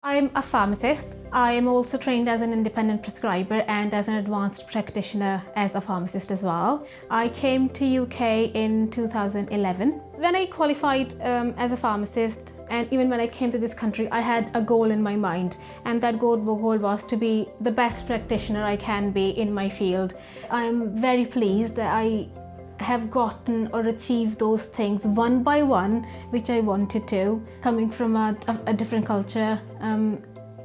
I'm a pharmacist. I am also trained as an independent prescriber and as an advanced practitioner as a pharmacist as well. I came to UK in 2011. When I qualified as a pharmacist, and even when I came to this country, I had a goal in my mind, and that goal was to be the best practitioner I can be in my field. I'm very pleased that I have gotten or achieved those things one by one, which I wanted to. Coming from a different culture,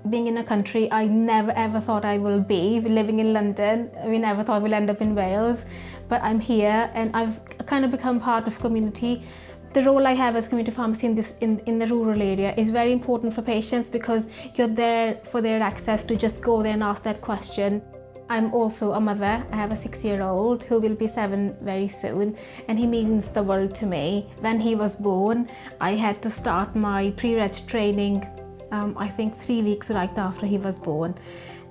being in a country I never ever thought I will be, living in London, we never thought we'll end up in Wales, but I'm here and I've kind of become part of community. The role I have as community pharmacy in the rural area is very important for patients because you're there for their access to just go there and ask that question. I'm also a mother. I have a 6-year-old who will be 7 very soon, and he means the world to me. When he was born, I had to start my pre-reg training, I think 3 weeks right after he was born.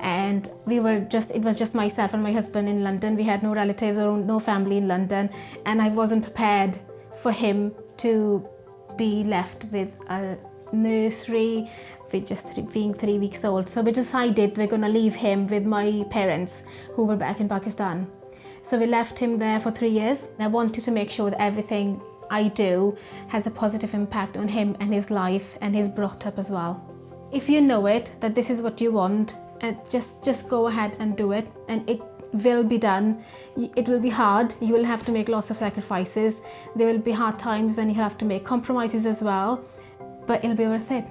And it was just myself and my husband in London. We had no relatives or no family in London, and I wasn't prepared for him to be left with a nursery with just being 3 weeks old. So we decided we're going to leave him with my parents who were back in Pakistan. So we left him there for 3 years. I wanted to make sure that everything I do has a positive impact on him and his life and his brought up as well. If you know it, that this is what you want, and just go ahead and do it, and it will be done. It will be hard. You will have to make lots of sacrifices. There will be hard times when you have to make compromises as well, but it'll be worth it.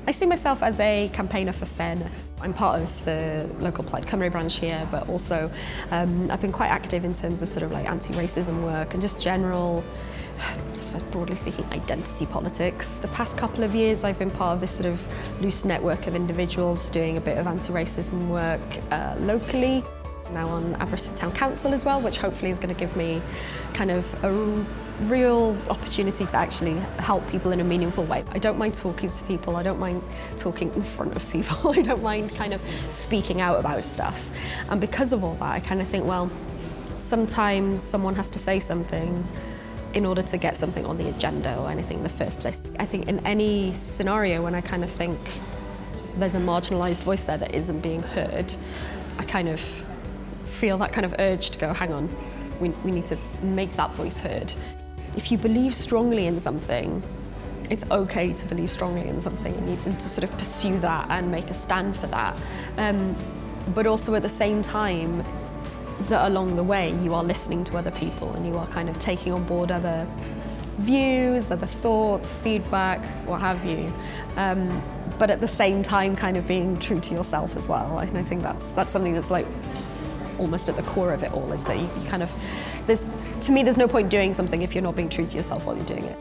I see myself as a campaigner for fairness. I'm part of the local Plaid Cymru branch here, but also I've been quite active in terms of sort of like anti-racism work and just general, I suppose broadly speaking, identity politics. The past couple of years I've been part of this sort of loose network of individuals doing a bit of anti-racism work locally. Now on Aberystwyth Town Council as well, which hopefully is going to give me kind of a real opportunity to actually help people in a meaningful way. I don't mind talking to people, I don't mind talking in front of people, I don't mind kind of speaking out about stuff. And because of all that, I kind of think, well, sometimes someone has to say something in order to get something on the agenda or anything in the first place. I think in any scenario when I kind of think there's a marginalised voice there that isn't being heard, I kind of feel that kind of urge to go, hang on, we need to make that voice heard. If you believe strongly in something, it's okay to believe strongly in something and to sort of pursue that and make a stand for that. But also at the same time, that along the way you are listening to other people and you are kind of taking on board other views, other thoughts, feedback, what have you. But at the same time kind of being true to yourself as well. And I think that's something that's like almost at the core of it all, is that you kind of, to me there's no point doing something if you're not being true to yourself while you're doing it.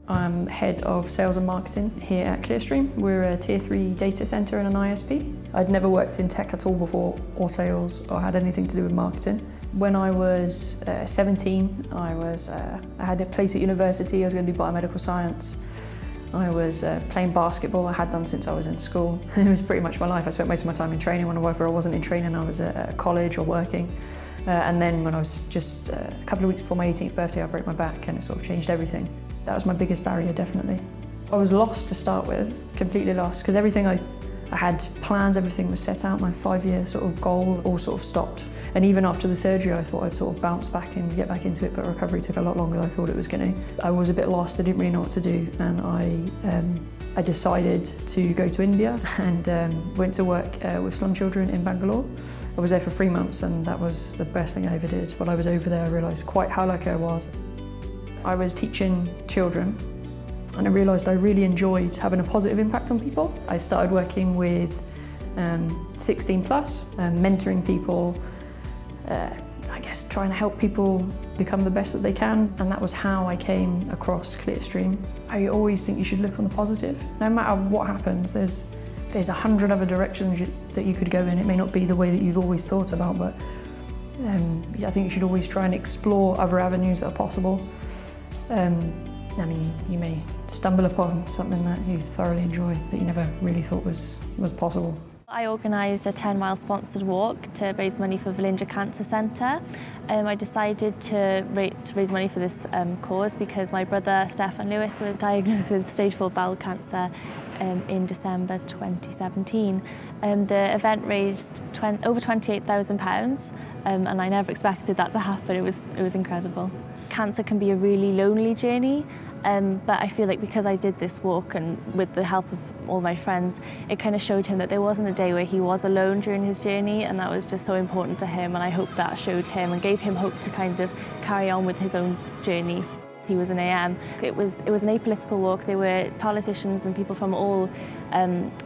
I'm head of sales and marketing here at Clearstream. We're a tier 3 data centre and an ISP. I'd never worked in tech at all before, or sales, or had anything to do with marketing. When I was 17, I had a place at university. I was going to do biomedical science. I was playing basketball. I had done since I was in school. It was pretty much my life. I spent most of my time in training. Whenever I wasn't in training, I was at college or working. And then when I was just a couple of weeks before my 18th birthday, I broke my back, and it sort of changed everything. That was my biggest barrier, definitely. I was lost to start with, completely lost, because everything I had plans, everything was set out, my 5-year sort of goal all sort of stopped. And even after the surgery, I thought I'd sort of bounce back and get back into it, but recovery took a lot longer than I thought it was going to. I was a bit lost, I didn't really know what to do, and I decided to go to India and went to work with slum children in Bangalore. I was there for 3 months, and that was the best thing I ever did. While I was over there, I realised quite how lucky I was. I was teaching children, and I realised I really enjoyed having a positive impact on people. I started working with 16 plus, mentoring people, I guess trying to help people become the best that they can, and that was how I came across Clearstream. I always think you should look on the positive. No matter what happens, there's 100 other directions that you could go in. It may not be the way that you've always thought about, but I think you should always try and explore other avenues that are possible. I mean, you may stumble upon something that you thoroughly enjoy that you never really thought was possible. I organised a 10-mile sponsored walk to raise money for Valinja Cancer Centre. I decided to raise money for this cause because my brother Stefan Lewis was diagnosed with stage 4 bowel cancer in December 2017. The event raised over £28,000 and I never expected that to happen. It was incredible. Cancer can be a really lonely journey, but I feel like because I did this walk and with the help of all my friends, it kind of showed him that there wasn't a day where he was alone during his journey, and that was just so important to him, and I hope that showed him and gave him hope to kind of carry on with his own journey. He was an AM. It was an apolitical walk. There were politicians and people from all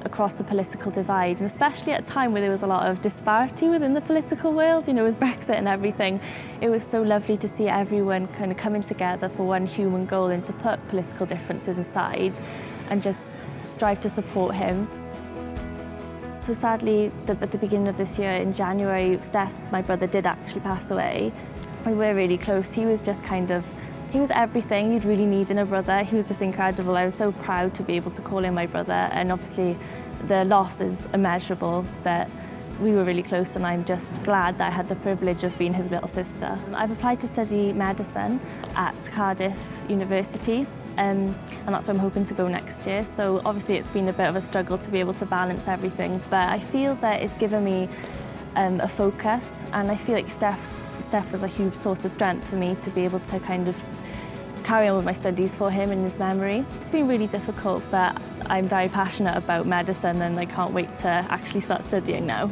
across the political divide, and especially at a time where there was a lot of disparity within the political world, you know, with Brexit and everything. It was so lovely to see everyone kind of coming together for one human goal and to put political differences aside and just strive to support him. So sadly, at the beginning of this year, in January, Steph, my brother, did actually pass away. We were really close. He was just he was everything you'd really need in a brother. He was just incredible. I was so proud to be able to call him my brother, and obviously the loss is immeasurable, but we were really close, and I'm just glad that I had the privilege of being his little sister. I've applied to study medicine at Cardiff University, and that's where I'm hoping to go next year. So obviously it's been a bit of a struggle to be able to balance everything, but I feel that it's given me a focus, and I feel like Steph was a huge source of strength for me to be able to kind of carry on with my studies for him in his memory. It's been really difficult, but I'm very passionate about medicine and I can't wait to actually start studying now.